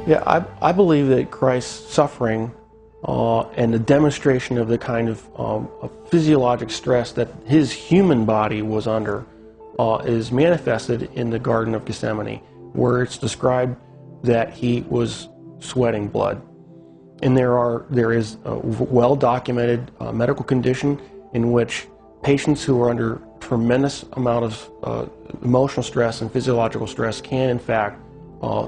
Yeah, I believe that Christ's suffering and the demonstration of the kind of physiologic stress that his human body was under is manifested in the Garden of Gethsemane, where it's described that he was sweating blood. And there is a well-documented medical condition in which patients who are under tremendous amount of emotional stress and physiological stress can in fact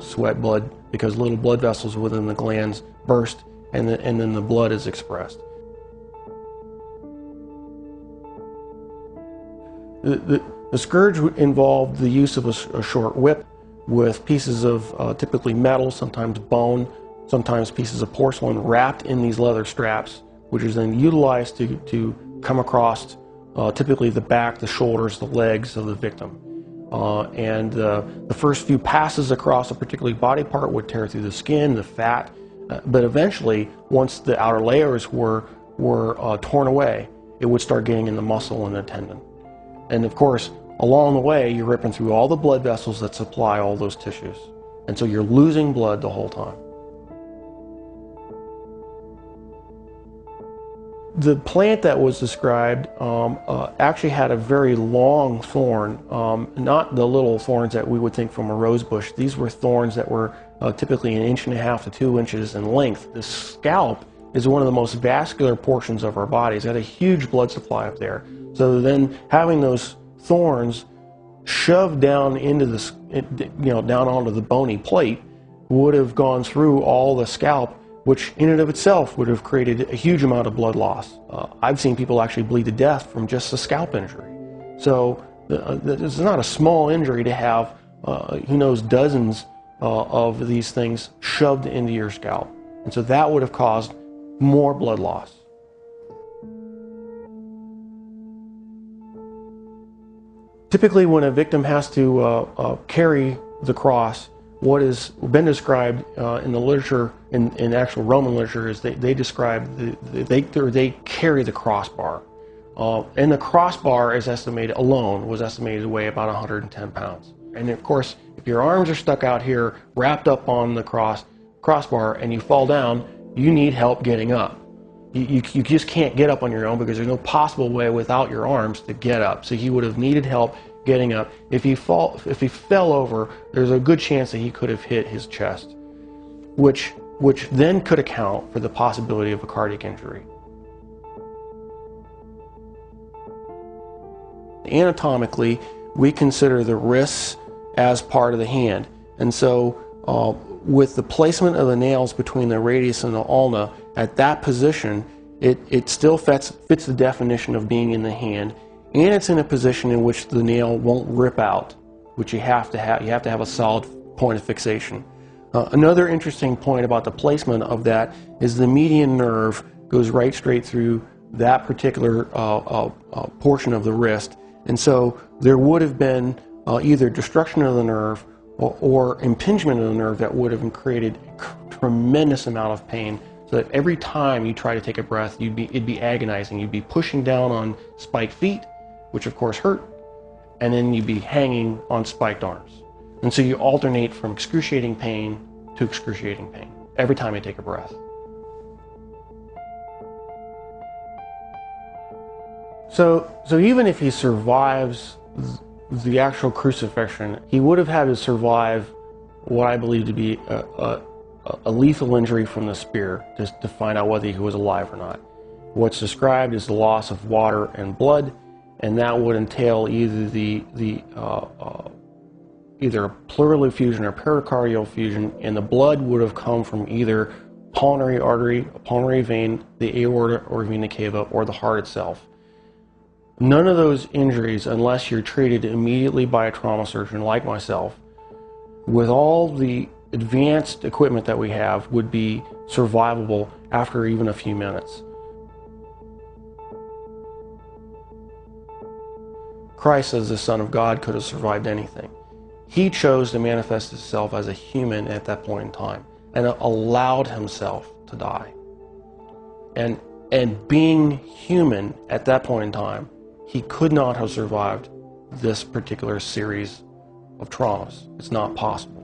sweat blood, because little blood vessels within the glands burst and then the blood is expressed. The scourge involved the use of a short whip with pieces of typically metal, sometimes bone, sometimes pieces of porcelain wrapped in these leather straps, which is then utilized to come across typically the back, the shoulders, the legs of the victim. And the first few passes across a particular body part would tear through the skin, the fat, but eventually, once the outer layers were torn away, it would start getting in the muscle and the tendon. And of course, along the way, you're ripping through all the blood vessels that supply all those tissues. And so you're losing blood the whole time. The plant that was described actually had a very long thorn, not the little thorns that we would think from a rose bush. These were thorns that were typically 1.5 to 2 inches in length. The scalp is one of the most vascular portions of our bodies. It had a huge blood supply up there. So then having those thorns shoved down into down onto the bony plate would have gone through all the scalp, which in and of itself would have created a huge amount of blood loss. I've seen people actually bleed to death from just a scalp injury. So it's not a small injury to have, who knows, dozens of these things shoved into your scalp. And so that would have caused more blood loss. Typically when a victim has to carry the cross, what has been described in the literature, in actual Roman literature, is they describe, they carry the crossbar. And the crossbar is estimated, alone, was estimated to weigh about 110 pounds. And of course, if your arms are stuck out here, wrapped up on the crossbar, and you fall down, you need help getting up. You just can't get up on your own, because there's no possible way without your arms to get up. So he would have needed help getting up. If he fell over, there's a good chance that he could have hit his chest, which then could account for the possibility of a cardiac injury. Anatomically, we consider the wrists as part of the hand, and so with the placement of the nails between the radius and the ulna at that position, it still fits the definition of being in the hand, and it's in a position in which the nail won't rip out, which you have to have a solid point of fixation. Another interesting point about the placement of that is the median nerve goes right straight through that particular portion of the wrist, and so there would have been either destruction of the nerve or impingement of the nerve that would have created a tremendous amount of pain, so that every time you try to take a breath, it'd be agonizing. You'd be pushing down on spiked feet, which of course hurt, and then you'd be hanging on spiked arms. And so you alternate from excruciating pain to excruciating pain every time you take a breath. So even if he survives the actual crucifixion, he would have had to survive what I believe to be a lethal injury from the spear, just to find out whether he was alive or not. What's described is the loss of water and blood, and that would entail either either a pleural effusion or pericardial effusion, and the blood would have come from either pulmonary artery, a pulmonary vein, the aorta or vena cava, or the heart itself. None of those injuries, unless you're treated immediately by a trauma surgeon like myself, with all the advanced equipment that we have, would be survivable after even a few minutes. Christ, as the Son of God, could have survived anything. He chose to manifest himself as a human at that point in time, and allowed himself to die. And being human at that point in time, he could not have survived this particular series of traumas. It's not possible.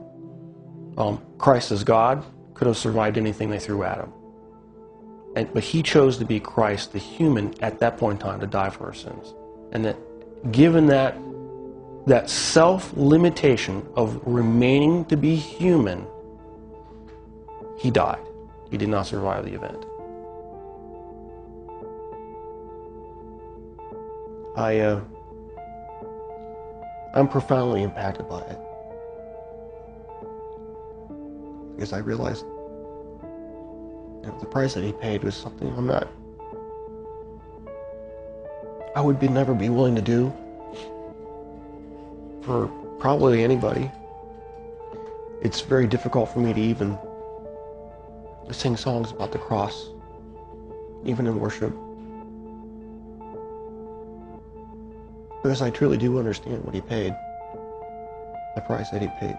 Christ as God could have survived anything they threw at him. But he chose to be Christ, the human, at that point in time to die for our sins. And that given that self-limitation of remaining to be human, he died. He did not survive the event. I'm profoundly impacted by it. Because I realized the price that he paid was something I would never be willing to do for probably anybody. It's very difficult for me to even sing songs about the cross, even in worship, because I truly do understand what he paid, the price that he paid.